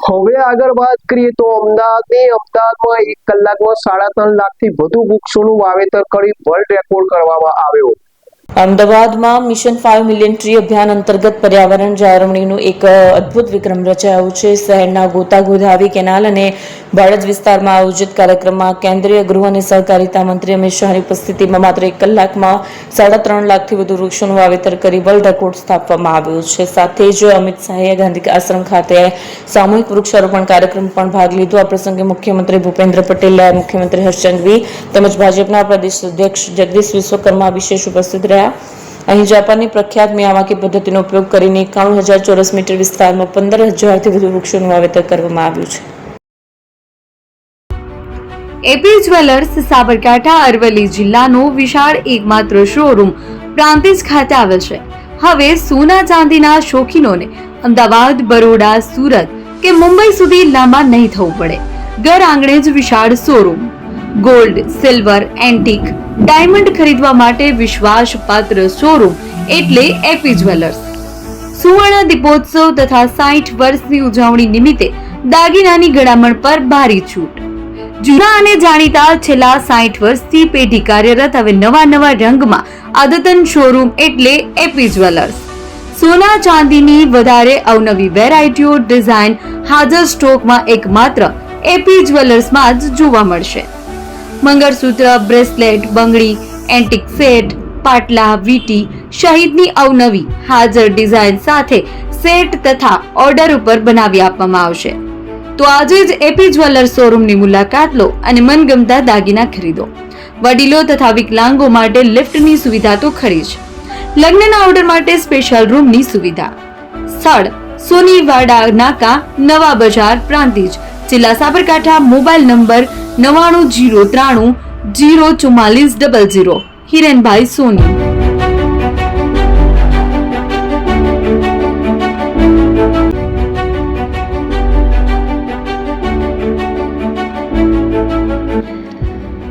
હવે આગળ વાત કરીએ તો અમદાવાદમાં 1 કલાકમાં 3.5 લાખથી વધુ વૃક્ષોનું વાવેતર કરી વર્લ્ડ રેકોર્ડ કરવામાં આવ્યો। અમદાવાદમાં મિશન 5 મિલિયન ટ્રી અભિયાન અંતર્ગત પર્યાવરણ જાળવણીનું એક અદ્ભુત વિક્રમ રચાયો છે। શહેરના ગોતાગોધાવી કેનાલ અને બાળજ વિસ્તારમાં આયોજિત કાર્યક્રમમાં કેન્દ્રીય ગૃહ અને સહકારિતા મંત્રી અમિત શાહની ઉપસ્થિતિમાં માત્ર 1 કલાકમાં 3.5 લાખથી વધુ વૃક્ષોનું વાવેતર કરી વર્લ્ડ રેકોર્ડ સ્થાપવામાં આવ્યો છે। સાથે જ અમિત શાહે ગાંધી આશ્રમ ખાતે સામૂહિક વૃક્ષારોપણ કાર્યક્રમ પણ ભાગ લીધો। આ પ્રસંગે મુખ્યમંત્રી ભૂપેન્દ્ર પટેલ, મુખ્યમંત્રી હર્ષ સંઘવી તેમજ ભાજપના પ્રદેશ અધ્યક્ષ જગદીશ વિશ્વકર્મા વિશેષ ઉપસ્થિત રહ્યા। અહીં જાપાનની પ્રખ્યાત મિયાવાકી પદ્ધતિનો ઉપયોગ કરીને 91,000 ચોરસ મીટર વિસ્તારમાં 15,000થી વધુ વૃક્ષોનું વાવેતર કરવામાં આવ્યું છે। એપી જ્વેલર્સ સાબરકાંઠા અરવલ્લી જિલ્લાનો વિશાળ એકમાત્ર શોરૂમ પ્રાંતિજ ખાતે આવેલ છે। હવે સોના ચાંદીના શોખીનોને અમદાવાદ, બરોડા, સુરત કે મુંબઈ સુધી લાંબા નહીં થવું પડે। ઘર આંગણે જ વિશાળ showroom. Gold, silver, antique, diamond ખરીદવા માટે વિશ્વાસપાત્ર શોરૂમ એટલે એપી જ્વેલર્સ। સુવર્ણ દીપોત્સવ તથા 60 વર્ષની ઉજવણી નિમિત્તે દાગીનાની ગળામણ પર ભારી છૂટ। જૂના અને જાણીતા છેલ્લા 60 વર્ષથી પેઢી કાર્યરત હવે નવા રંગમાં અદ્યતન શોરૂમ એટલે એપી જ્વેલર્સ। સોના ચાંદીની વધારે અવનવી વેરાયટીઓ, ડિઝાઇન હાજર સ્ટોકમાં એકમાત્ર એપી જ્વેલર્સમાં જ જોવા મળશે। મંગળસૂત્ર, બ્રેસલેટ, બંગડી, એન્ટિક સેટ, પાટલા, વીટી સહિતની અવનવી હાજર ડિઝાઇન સાથે સેટ તથા ઓર્ડર ઉપર બનાવી આપવામાં આવશે। તો આજે જ એપી જ્વેલર્સ શોરૂમની મુલાકાત લો અને મનગમતા દાગીના ખરીદો। વડીલો તથા વિકલાંગો માટે લિફ્ટની સુવિધા તો ખરી જ, લગ્નના ઓર્ડર માટે સ્પેશિયલ રૂમની સુવિધા। સ્થળ સોનીવાડા નાકા, નવા બજાર, પ્રાંતિજ, જિલ્લા સાબરકાંઠા। Mobile number 9903 04400। હિરેનભાઈ સોની।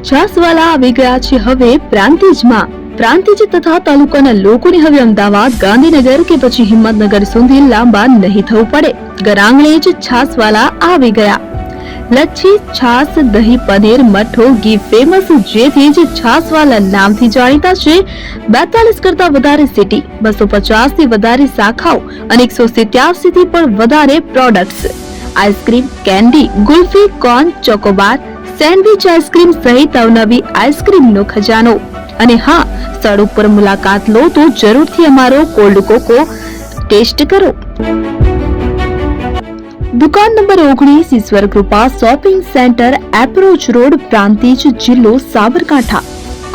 છાસવાલા આવી ગયા છે હવે પ્રાંતિજમાં। પ્રાંતિજ તથા તાલુકાના લોકોને હવે અમદાવાદ, ગાંધીનગર કે પછી હિંમતનગર સુધી લાંબા નહીં થવું પડે। ઘર આંગણે જ છાસવાલા આવી ગયા। લચ્છી, છાસ, દહીં, પનીર, મઠો, ઘી ફેમસ, જેથી જ છાસવાલા નામથી જાણીતા છે। 42 કરતા વધારે સિટી, 250 થી વધારે શાખાઓ અને 187 થી પણ વધારે products. Ice cream, candy, kulfi, corn, Chocobar, sandwich ice cream સહિત અવનવી આઈસ્ક્રીમનો ખજાનો। અને હા, સ્થળ ઉપર મુલાકાત લો તો જરૂરથી અમારો કોલ્ડ કોકો ટેસ્ટ કરો। દુકાન number 19, Ishwar Krupa shopping centre, approach road, Prantij, જિલ્લો સાબરકાંઠા।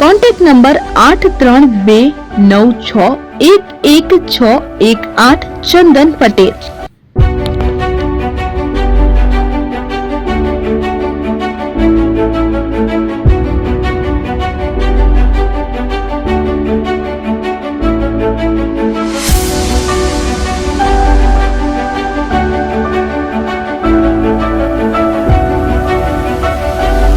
Contact number 8329611618 Chandan Patel.